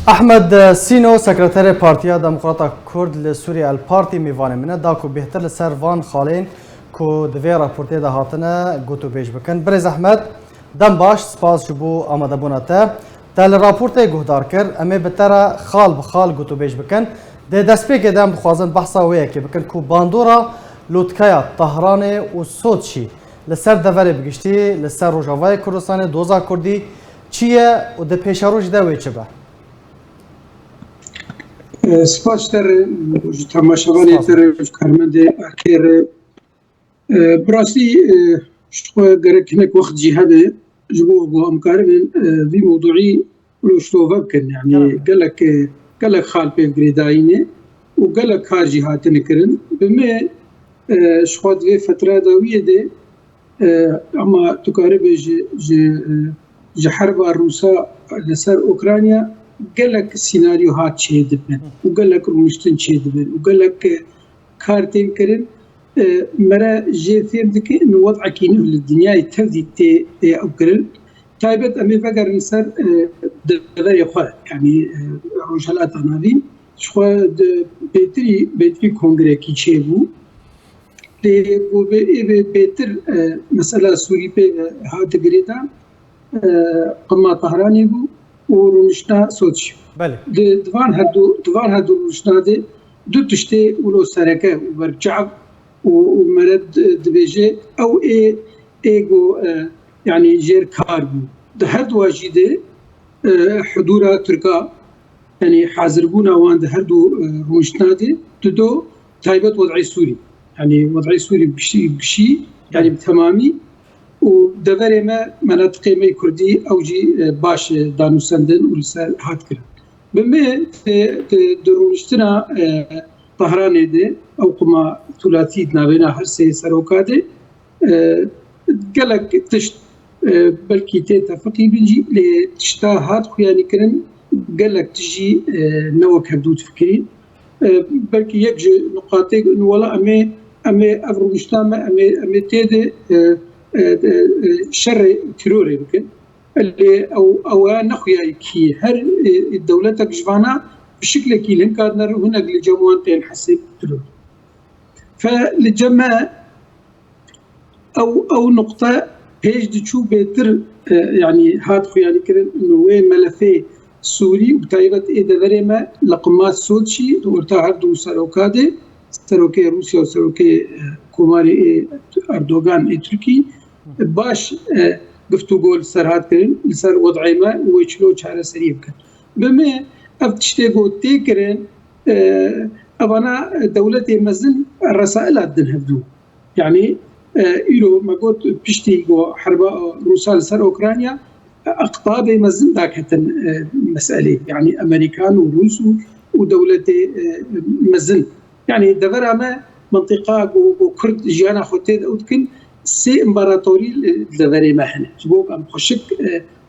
احمد سینو سکرتر پارتیا دموکراتا کرد لسوریا الپارتی میوان منه دا کو بهتر لسر وان خالین کو دوی راپورته ده هاتنه گوتو بیج بکن برز احمد دم باش سپاس جبو آماده بوناته تل راپورته گهدار کر امی بتره خال بخال گوتو بیج بکن ده دست پیک دم بخوازن بحثا ویه که بکن کو باندورا لوتکایا طهران و سوتشی لسر دوره بگشتی لسر روجاوای کردستان دوزا کردی چیه و ده پیشاروش ده وی چه به سپاس در تماشاوانی در کارمند اکر براستی شو گرکنك وقت جهاده جبوه امكارن في موضوعي ولو شتوفا كان يعني قال لك خال بيف جريداينه وقال لك خارجي هاتن كرن بما شخوات في فتره داويه دي اما تقارب جي حرب الروسا لسر اوكرانيا قال لك سيناريوهات شي دبن وقال لك رمشتن شي دبن وقال لك كارتين كرن مرا جي فهمتك انه وضع كينه للدنيا يتفدي تي اوكرل تايبت امي فقر نسر دغري خو يعني روجالات نادين شو بيتري كونغري كي تشيبو دي بيتر مساله سوري بي هات غريدا قمه طهراني بو ورمشنا سوتش بله دوان هادو رمشنا دي دو تشتي ولو سركه وبرجع ومرد دبيجي او ايجو يعني جير كاربو ده هاد واجده حضور تركا يعني حاضربونا وان ده هردو روشنادي دو تايبت وضعي سوري يعني وضعي سوري بشي يعني بتمامي ودفري ما مناطق ما كردي او جي باش دانو سندن ولسال هات كرا بما دروشتنا طهران دي او قما ثلاثي نابينا هرسي سروكادي قالك تشت بلكي تيتا فقي بنجي لتشتاهات خياني كرن قالك تجي نوك هبدود فكري بلكي يكجي نقاطي ولا امي افروشتاما امي تيدي شر تروري يمكن اللي او نخيا كي هر دولتك جفانا بشكل كي لنكادنر هنا لجموان تين حسب ترور فالجماعة او نقطة هيج تشو بيتر يعني هات خيالي كرن انه وين ملفي سوري وبتايبت دفريما لقمات سوتشي ورتا هردو سروكادي سروكي روسيا وسروكي كوماري اردوغان تركي باش قفتو قول سر هات كرن لسر وضعي ما ويشلو شعر سريب كان بما افتشتيقو تيكرن أبانا دولتي مزن الرسائل عدن هفدو يعني إلو ما قلت بشتي حرب روسيا لسر أوكرانيا أقطاب مزن داكتن مسألة يعني أمريكان وروس ودولتي مزن يعني دفرها ما منطقة وكرد جيانا خوتيد أوتكن سي إمبراطوري دفري ما هنا جبوك أم خشك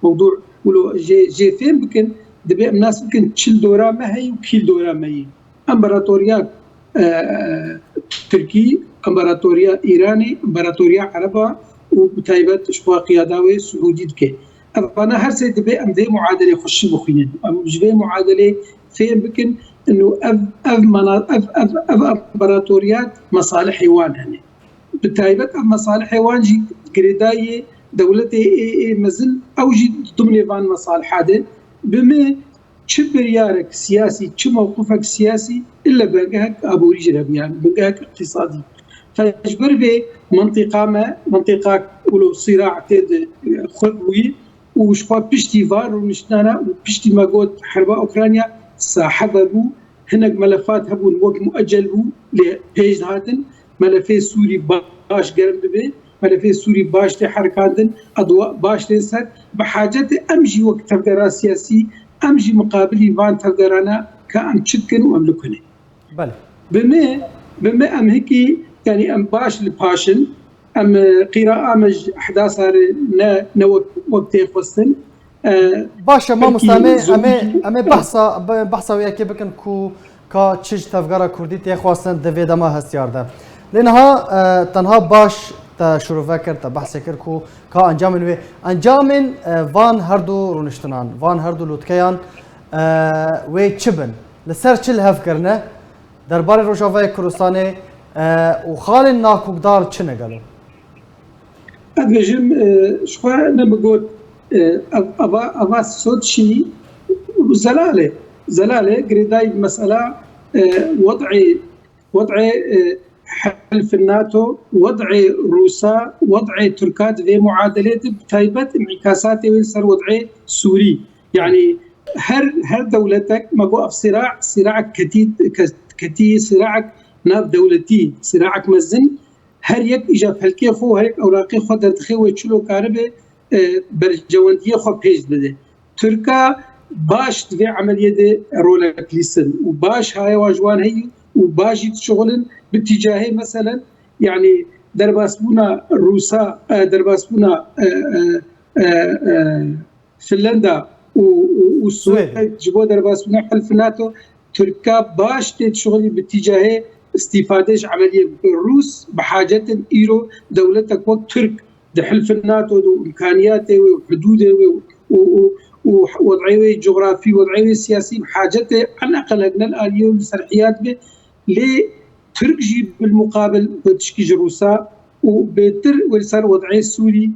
موضوع ولو جي فين بكن دبي الناس بكن تشيل دورا ما هي وكيل دورا ما هي امبراطوريات تركي امبراطوريا ايراني امبراطوريا عربه وبتايبت شبا قياداوي سعودي دكي انا هر سيد بي ام دي معادله خش بخوين ام جبي معادله فين بكن انه اف امبراطوريات مصالح حيوان هني بتايبت مصالح حيوان جي قريداي دولتي مزل او جي ضمن فان مصالح هذا بما بريارك سياسي موقفك سياسي الا بقاك ابو رجل يعني بقاك اقتصادي فاجبر به منطقه ولو صراع تد خلوي وشخوا بشتي فار ومشتانا وبشتي ما قلت حرب اوكرانيا صاحبه هناك ملفات هبون وقت مؤجل بو لبيج هاتن ملفي سوري باش قرب به ملفي سوري باش تحركاتن اضواء باش تنسر بحاجه امشي وقت تفكير سياسي امشي مقابلي فان تفكرنا كان تشكن واملكني بله بما ام هيك يعني ام باش الباشن ام قراءه مج احداث نوك وقت يخصن باشا ما مستعمل امي بحثا وياك بكن كو كا تشج تفكر كردي تخواستن دفيد ما هستيارده لانها تنها باش تا شروع فکر تا بحث کر کو کا انجام وان هردو رونشتنان وان هردو لوتکیان وی چبن لسر چل هف کرنه درباره روجاوای کردستان و خال ناکوکدار چه نگلو؟ ادبجم شخوا نبگود أبا صوتشي زلالة قريداي مسألة وضع حلف الناتو، وضع روسا، وضع تركات ذي معادلات بتايبت انعكاسات ويصير وضع سوري. يعني هر دولتك ما بقى في صراعك كتي صراعك ناب دولتي صراعك مزن هر يك إجا بهالكي خو هر يك أوراقي خو درتخي ويشلو كاربه برجواندية خو بيج بده. تركا باش تبي عملية دي رولا كليسن وباش هاي واجوان هي وباش يتشغلن باتجاهي مثلا يعني درباسبونا روسا درباسبونا فنلندا والسويد جبوا درباسبونا حلف الناتو. تركا باش تشغل باتجاهي استفادة عملية الروس بحاجة إيرو دولتك وقت ترك حلف الناتو وإمكانياته وحدوده ووضعيه الجغرافي ووضعيه السياسي بحاجته على الأقل أجنى الآلية والسرحيات به لترك جيب بالمقابل بتشكي جروسا وبتر وصار وضعيه السوري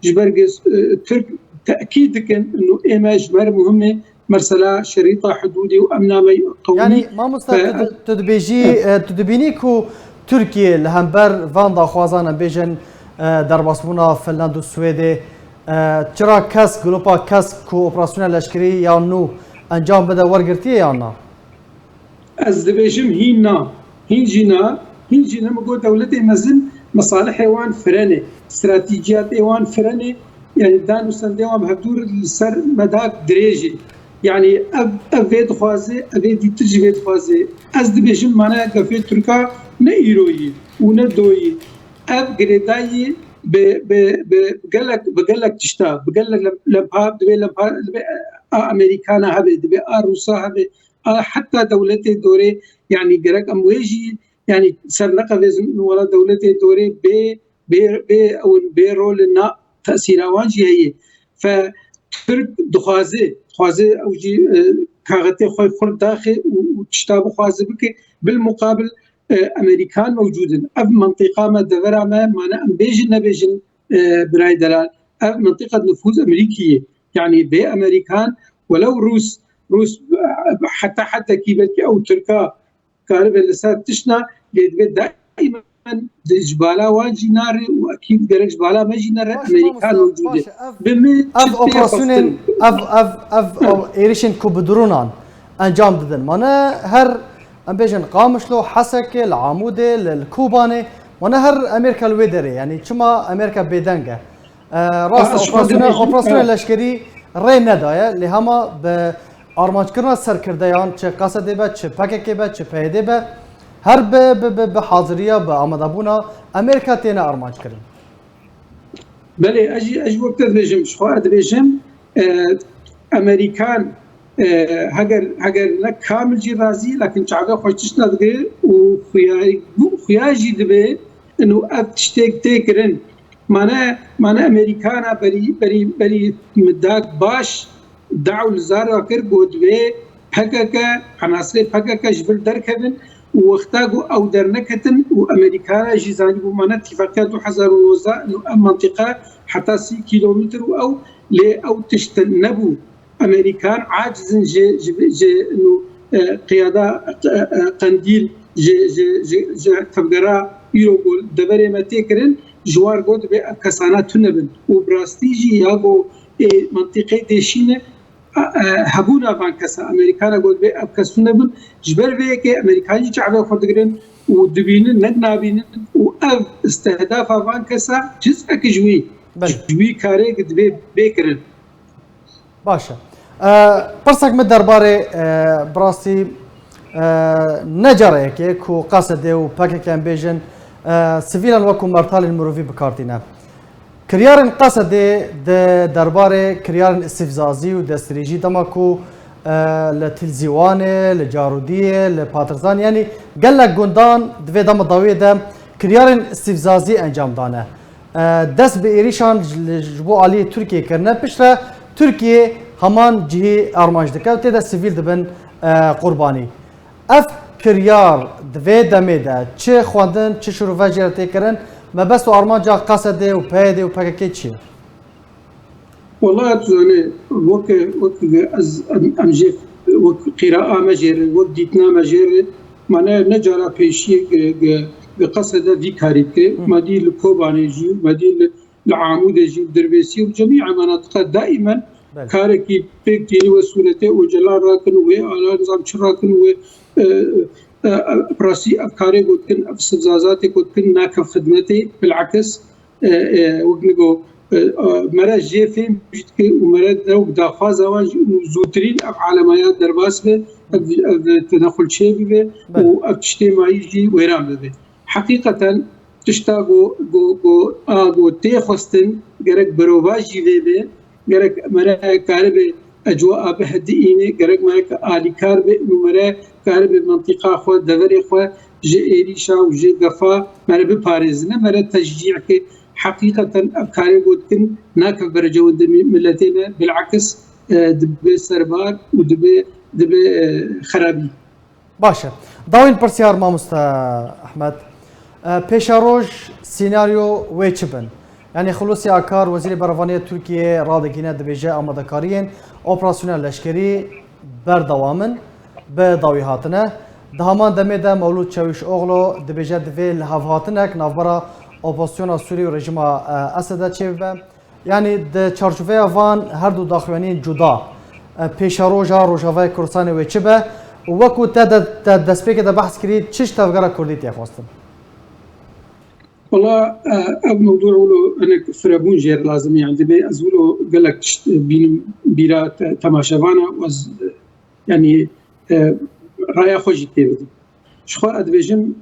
جبرجس ترك تأكيد كان إنه إما جبر مهمة مرسلة شريطة حدودي وأمنامي قومي. يعني ما مستعد تدبينيكو تركيا لهمبر فاندا خوازانا بيجن درباسبونا فنلاند والسويد چرا کس گلوپا کس کو اپراسیون لشکری یا نو انجام بده ورگرتی یا نه؟ از دبیجم هین جینا مگو دولت مزن مصالح ایوان فرنه استراتیجیات ایوان فرنه يعني دانو سندوام هدور السر مداك دريجي يعني افيد خوازي افيد تجي خوازي از دبيجم معناها كفي تركا نيروي وندوي اب غريداي بقلك تشتا بقلك لبها دبي امريكانا هذه دبي روسا هذه حتى دولتي دوري يعني جرك امويجي يعني سرنقه ولا دولتي دوري او رولنا تأثير وانجي هي فترك دخوازي او جي كاغتي خوي خرد داخل وتشتاب خوازي بك بالمقابل امريكان موجودين اف منطقه ما دغرا ما انا نبيجن براي دلال اف منطقه نفوذ امريكيه يعني بامريكان ولو روس حتى كيبلكي او تركا كارب لسات تشنا دائما جبالا واجي ناري واكيد درج جبالا ما جي ناري امريكان موجوده اف اوبراسيون اف ايريشن كو بدرونان انجام ددن مانا هر ام بيجن قامشلو حسكه العموده الكوباني وانا هر امريكا الويدري يعني شما امريكا بيدنجه راس اوبراسيون لشكري ري ندايه اللي هما بارمانج كرنا سركرديان چه قصده به چه پکه به چه پیده به هر به حاضریه به آماده بونا امریکا تینا ارمانج کردن. بله اجي وقت دبیجم شخوار دبیجم امریکان هگر نه کامل جی راضی لكن چاگه خوشتش نداره و خیاجی دبی انه ابتشتک تکرن معنی امریکانا بری مداک باش دعو لزارا کر گودوی پککه عناصر پککه جبر درکبن واختاقوا او درنكتن وامريكا جيزاني بمعنى اتفاقيات 2009 انه منطقه حتى 6 كيلومتر او او تجتنبوا امريكان عاجزين جي انه قياده قنديل جي تبقرا يروغول دبري ما تكرن جوار قد بكسانات تنبن وبراستيجي ياغو منطقه ديشينه هبونا بانكسا امريكانا قول بي ابكسونا بن جبر بي كي امريكاني شعبه خدغرن ودبين نغنابين واف استهداف بانكسا جزء كجوي جوي كاري قد بي بيكرن باشا برسك من درباري براسي نجري كي كو قصد و باكي كان بيجن سيفيلا وكو مرتال المروفي بكارتينا كريارن قصد درباره كريارن استفزازي و دستريجي دماكو لتلزيوانه لجاروديه لباترزان يعني قال لك قندان دوي دم ضوي ده كريارن استفزازي انجام دانه دست به ایریشان جبو علی ترکیه کرنه پشت ترکیه همان جهه ارمانج دکه و تدا سیویل دبن قربانی اف کریار دوی دمیده چه خواندن چه شروع جرته کردن ما بس و ارمانجا قصده و پیده و پاکه چیه والله تزاني وك از امجيف وك قراءة مجرى وك ديتنا مجرى معناها نجارة بيشي بقصد في كاريكي مدي الكوباني جي مدي العامود جي الدربيسي وجميع المناطق دائما كاركي بيكتيني وسولته وجلال راكن وعلى نظام شراكن و براسي افكاري قلتن افسبزازاتي قلتن ناكف خدمتي بالعكس وقنقو مرا جيفين بجتكي ومرا دوك دافاز اواج زوترين اف عالميات درباس به تدخل شيء به واجتماعي يجي ويرام به حقيقة تشتاقو جو تيخستن جرك بروفاجي به جرك مرا كارب اجواء بهدئينه جرك مرا الي كارب مرا كارب منطقة خو دوري خو جي اريشا وجي قفا مرا بباريزنا مرا تشجيع كي حقيقة أفكاري قلتن ناكف برجو ملتنا بالعكس دبي سربار ودبي خرابي. باشا داوين برسيار ما أحمد بيشاروج سيناريو ويتشبن يعني خلوصي أكار وزير برفانية تركيا رادقينة دبيجاء أمدكاريين أوبراسيونال لشكري بردوامن بداوي هاتنا دهمان دميدا مولود شويش أغلو دبيجاء دفيل هافهاتنك نافبرا اپوزیسیون سوری و رژیم اسد چه یعنی د چارچوبه وان هر دو داخلین جدا پیشاروجا روجاوای کردستان و چه به وکو تا دسپیک د بحث کرد چش تفکر کردی تخواستم والله الموضوع ولو انا فرابون جير لازم يعني دبي ازولو قال لك بين بيرا تماشاوانا يعني رايا خوجي تيبدي شخوا ادبيجم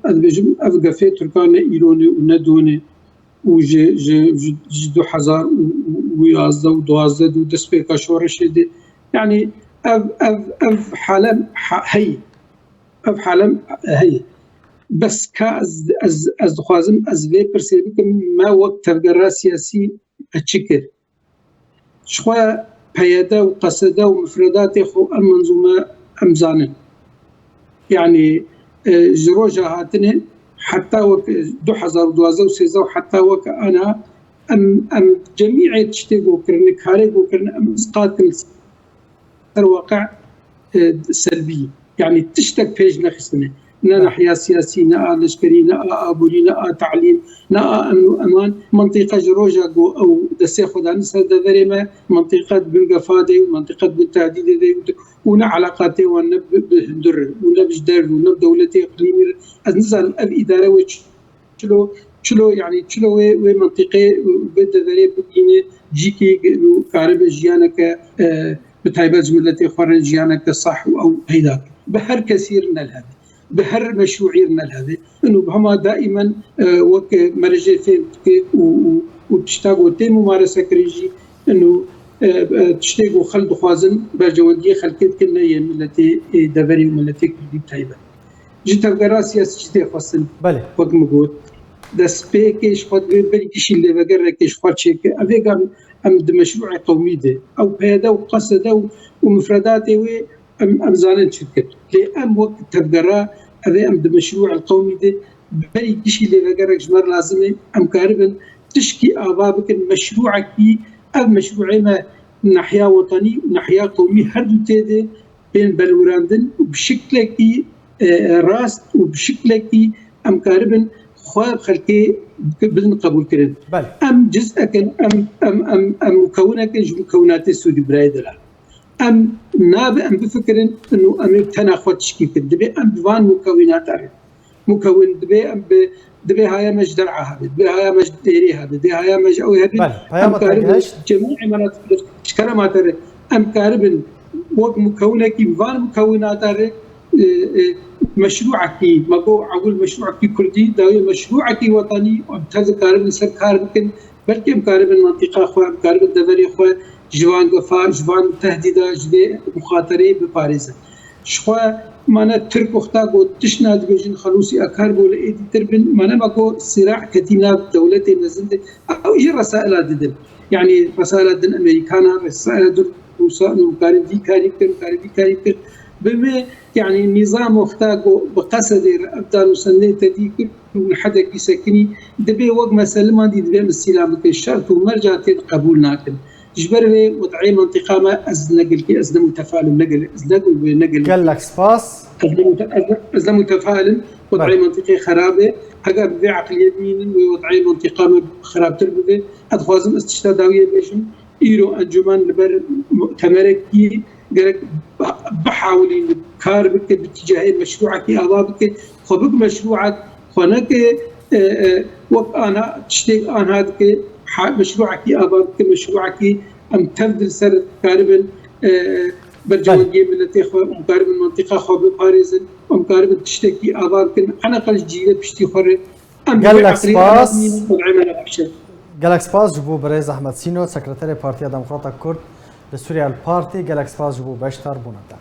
افقفي تركان ايروني وندوني وجي 2000 ويازده ودوازده ودسبيكا شورشدي يعني اف حالم هي اف حالم هي بس كاز از دخوازم از في برسيبك ما وقت تفقرا سياسي اتشكر شخوا بياده وقصده ومفردات خو المنظومه امزانه يعني جروجا هاتني حتى وك 2012 و13 وحتى وك انا ام جميع تشتغو كرني كاريغو كرن ام اسقاط الواقع سلبي يعني تشتك بيج نخسنه نا ناحيه سياسيه نا لشكري نا ابولي نا تعليم نا امان منطقه جروجا او دسي خدان سدريما منطقه بنقفادي ومنطقه بالتهديد دي ونا علاقاتي ونب بهندر ونب جدار ونب دولتي اقليمي نزل الاداره شلو يعني شلو منطقه بدا ذري بكيني جيكي كارب جيانك بتايبه جملتي خرج جيانك صح او هيداك بهر كثير من هذا بهر مشروعيرنا هذا انه بهما دائما وك مرجع في وبتشتاقوا تي ممارسه كريجي انه تشتاقوا خلد خوازن برجونديه خلكت كنا ملتي دبري وملتي كردي تايبه جيت القرا سياسي جيت خاصن بله وقت مقول ده سبيكيش خد بالكيش اللي بقركش خدشك افيك ام مشروع قومي ده او بهذا وقصده ومفرداته ام زانن شركت لأم وقت تبقرا هذا ام المشروع القومي ده بري كشي اللي بقرك جمر لازمه ام كاربن تشكي ابابك مشروعك او مشروعي ما ناحيه وطني وناحيه قومي هردو تيده بين بلوراندن وبشكلك راست وبشكلك ام كاربن خواب خلقي بدن قبول كرن ام جزء كان ام مكونك مكونات السودي برايدلا ام ناب ام بفكرن انه ام تناخد تشكيل دبي ام بفان مكونات عرف مكون دبي ام دبي هاي مش درعها دبي هاي مش ديري هذا دبي هاي مش او هذا جميع مناطق شكرا ما ترى ام كاربن وق مكونك بفان مكونات عرف مشروعك ماكو عقول مشروعك كردي داوي مشروعك وطني وبتهز كاربن سب كاربن بلكي كاربن منطقه اخرى كاربن دبري اخرى جوان قفا جوان تهديدا جدي مخاطري بباريس شخوا مانا ترك وقتا تشناد بيجن خلوصي اكار بول ايدي تربن مانا ماكو صراع كتينات دولتي نزلت او يجي رسائل ددن يعني رسائل دن امريكانا رسائل دن روسان ومكاري دي كاريكتر بما يعني النظام وقتاقو بقصد ابدان وسنه تديك حدا يسكني دبي وقت ما سلمان دي دبي السلام الشرط ومرجع قبول ناكل جبره وضعي منطقه ما ازنقل كي ازن متفاعل نقل ازنقل قال لك سباس ازن متفاعل وضعي منطقه خرابه هكا بذي عقل يمين ووضعي منطقه خراب تربه ادخوازم استشهاداويه بيشم ايرو انجمان لبر مؤتمركي قالك بحاولين كار بك باتجاه مشروعك اضافك خبق مشروعك هناك وقت انا تشتيك انا هذاك مشروعك اضافك مشروعك ام تبذل سر كاربن برجوجي ملتي مقارب المنطقه خبق باريس مقارب تشتكي اضافك انا قال جيله بشتي خر قال لك سباس قال لك سباس جبو بريز احمد سينو سكرتير بارتي ديمقراطيك كرد لسوريا البارتي قال لك سباس جبو بشتر بونتا